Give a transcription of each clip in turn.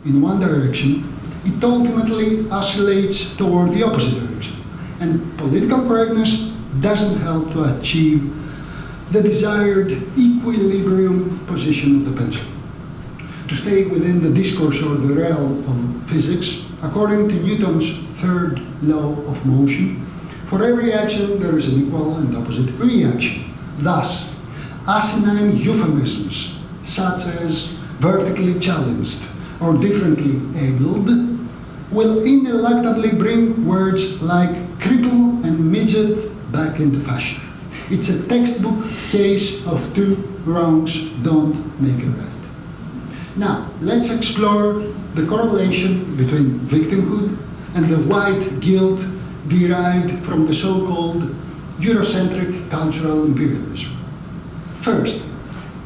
in one direction, it ultimately oscillates toward the opposite direction. And political correctness doesn't help to achieve the desired equilibrium position of the pendulum. To stay within the discourse or the realm of physics, according to Newton's third law of motion, for every action there is an equal and opposite reaction. Thus, asinine euphemisms such as vertically challenged or differently abled will ineluctably bring words like cripple and midget back into fashion. It's a textbook case of two wrongs don't make a right. Now, let's explore the correlation between victimhood and the white guilt derived from the so-called Eurocentric cultural imperialism. First,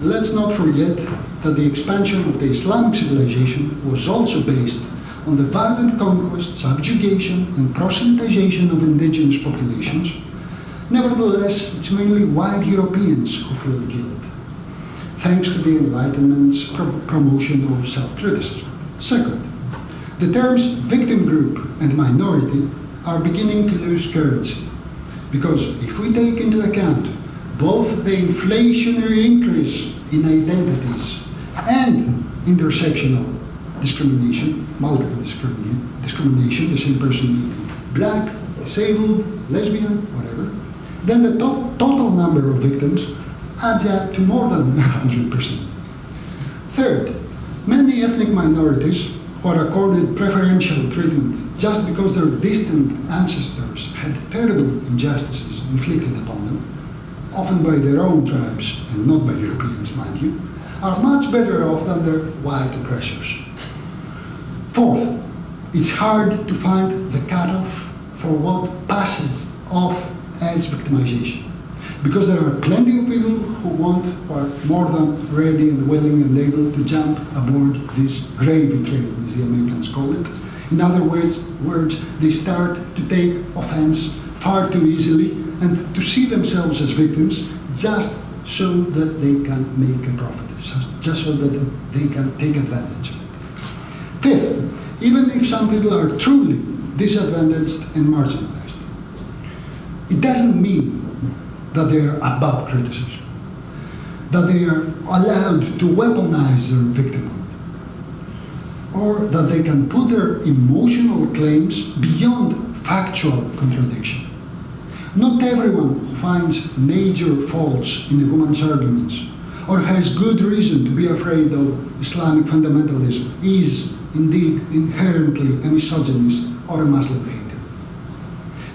let's not forget that the expansion of the Islamic civilization was also based on the violent conquest, subjugation, and proselytization of indigenous populations. Nevertheless, it's mainly white Europeans who feel guilt, thanks to the Enlightenment's promotion of self-criticism. Second, the terms victim group and minority are beginning to lose currency, because if we take into account both the inflationary increase in identities and intersectional discrimination, multiple discrimination, the same person being black, disabled, lesbian, whatever, then the total number of victims adds up to more than 100%. Third, many ethnic minorities who are accorded preferential treatment just because their distant ancestors had terrible injustices inflicted upon them, often by their own tribes and not by Europeans, mind you, are much better off than their white oppressors. Fourth, it's hard to find the cutoff for what passes off as victimization, because there are plenty of people who are more than ready and willing and able to jump aboard this gravy train, as the Americans call it. In other words, they start to take offense far too easily and to see themselves as victims just so that they can make a profit, just so that they can take advantage of it. Fifth, even if some people are truly disadvantaged and marginalized, it doesn't mean that they are above criticism, that they are allowed to weaponize their victimhood, or that they can put their emotional claims beyond factual contradiction. Not everyone who finds major faults in a woman's arguments or has good reason to be afraid of Islamic fundamentalism is indeed inherently a misogynist or a Muslim hater.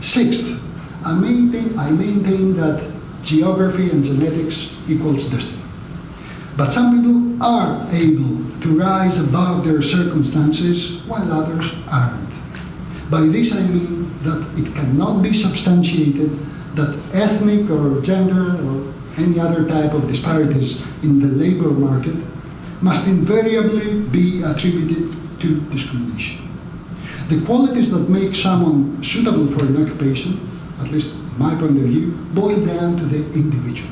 Sixth, I maintain that geography and genetics equals destiny. But some people are able to rise above their circumstances while others aren't. By this I mean that it cannot be substantiated that ethnic or gender or any other type of disparities in the labor market must invariably be attributed to discrimination. The qualities that make someone suitable for an occupation, at least in my point of view, boil down to the individual.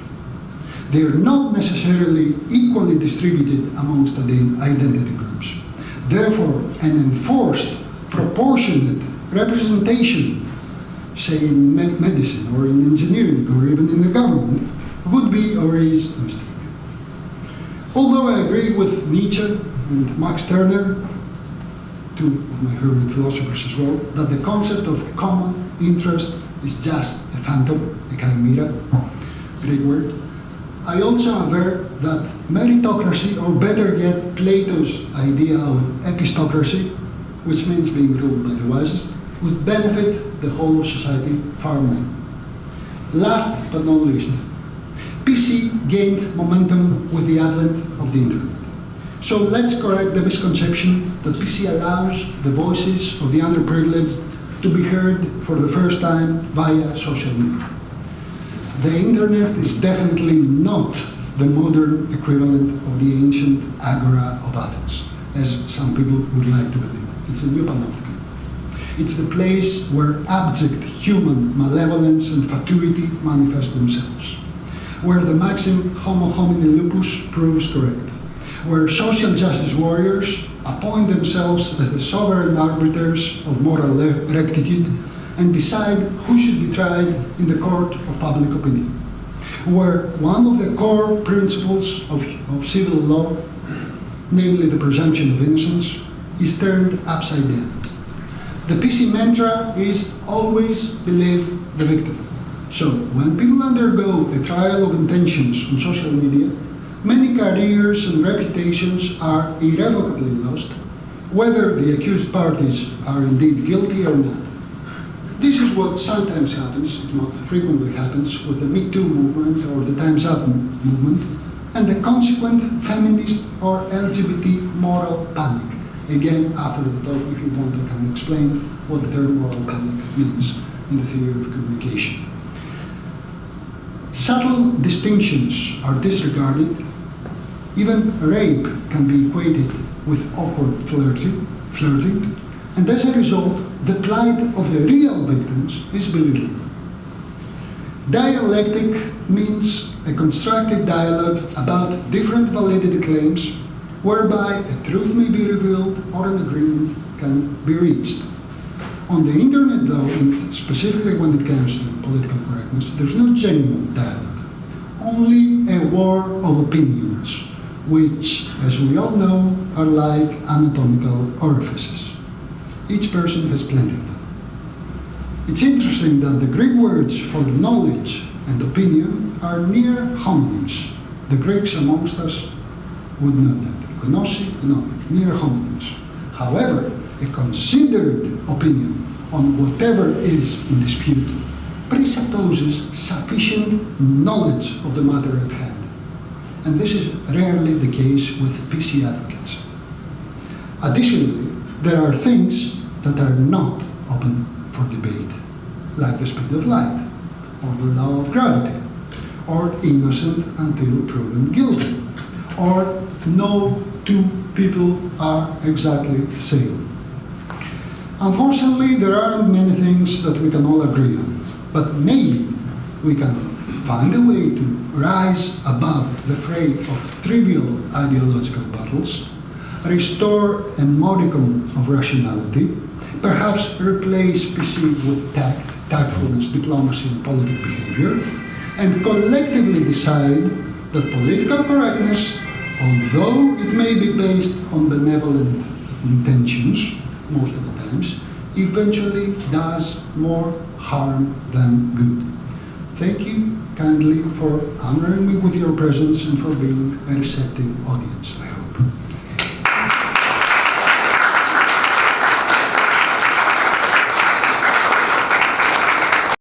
They are not necessarily equally distributed amongst the identity groups. Therefore, an enforced, proportionate representation, say in medicine or in engineering or even in the government, would be or is a mistake. Although I agree with Nietzsche and Max Turner, two of my favorite philosophers as well, that the concept of common interest is just a phantom, a chimera, Greek word, I also aver that meritocracy, or better yet, Plato's idea of epistocracy, which means being ruled by the wisest, would benefit the whole of society far more. Last but not least, PC gained momentum with the advent of the internet. So let's correct the misconception that PC allows the voices of the underprivileged to be heard for the first time via social media. The internet is definitely not the modern equivalent of the ancient agora of Athens, as some people would like to believe. It's a new panopticon. It's the place where abject human malevolence and fatuity manifest themselves, where the maxim homo homini lupus proves correct, where social justice warriors appoint themselves as the sovereign arbiters of moral rectitude and decide who should be tried in the court of public opinion, where one of the core principles of civil law, namely the presumption of innocence, is turned upside down. The PC mantra is always believe the victim. So when people undergo a trial of intentions on social media, many careers and reputations are irrevocably lost, whether the accused parties are indeed guilty or not. This is what sometimes happens, it not frequently happens, with the Me Too movement or the Time's Up movement, and the consequent feminist or LGBT moral panic. Again, after the talk, if you want, I can explain what the term moral panic means in the theory of communication. Subtle distinctions are disregarded. Even rape can be equated with awkward flirting, and as a result, the plight of the real victims is belittled. Dialectic means a constructive dialogue about different validity claims whereby a truth may be revealed or an agreement can be reached. On the internet, though, and specifically when it comes to political correctness, there's no genuine dialogue, only a war of opinions, which, as we all know, are like anatomical orifices. Each person has plenty of them. It's interesting that the Greek words for knowledge and opinion are near homonyms. The Greeks amongst us would know that. Gnosi, near homonyms. However, a considered opinion on whatever is in dispute presupposes sufficient knowledge of the matter at hand. And this is rarely the case with PC advocates. Additionally, there are things that are not open for debate, like the speed of light, or the law of gravity, or innocent until proven guilty, or no two people are exactly the same. Unfortunately, there aren't many things that we can all agree on, but maybe we can find a way to rise above the fray of trivial ideological battles, restore a modicum of rationality, perhaps replace PC with tact, tactfulness, diplomacy, and politic behavior, and collectively decide that political correctness, although it may be based on benevolent intentions most of the times, eventually does more harm than good. Thank you kindly for honoring me with your presence and for being a receptive audience.